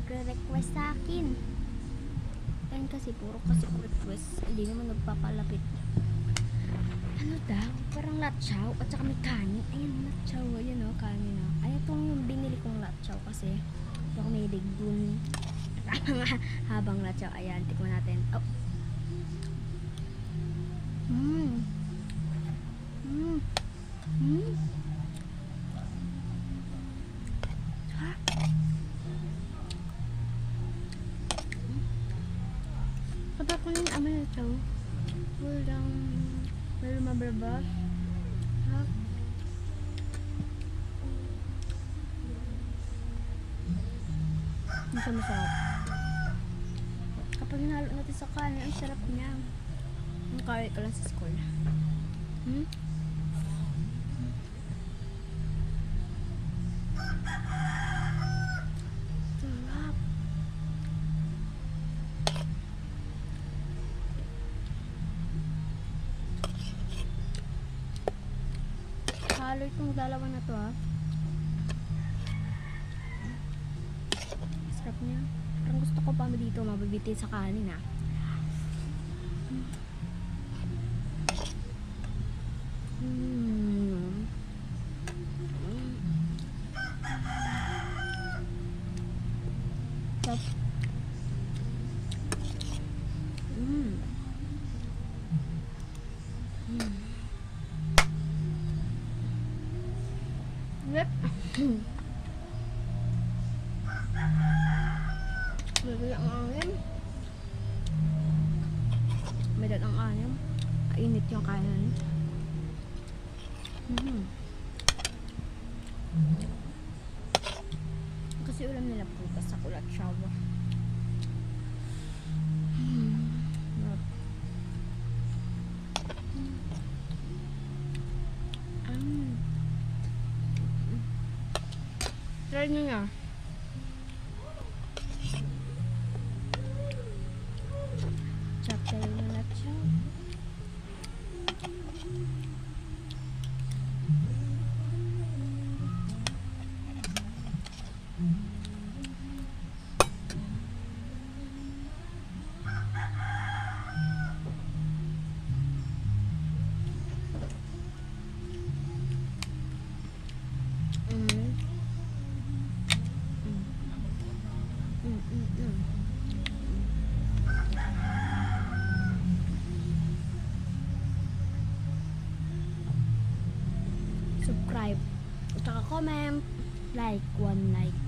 nagre-request sa akin. Ayun kasi, puro kasi request. Hindi naman nagpapalapit. Ano daw? Parang latsaw at saka may kanin. Ayan, latsaw. Ayan o, kanin o. Ay, itong yung binili kong latsaw kasi hindi ako may dun. Habang latsaw. Ayan, tikman natin. Oh. Kapag ko yung amal ito, walang maberbas. Ha? Hindi siya masarap. Kapag hinalo natin sa kanin, ang sarap niya. Ang kawin ko lang sa school. Sarap. Halo itong dalawa na to ha. Sarap niya. Parang gusto ko pa dito mabibitin sa kanin ha. Sarap. Yep. May ang angin. May ang angin. Init yung kanan. Kasi ulam nila prutas sa kulat shawa. Try nyo nga. Chapter na latsaw. Subscribe at saka comment, like, 1 like.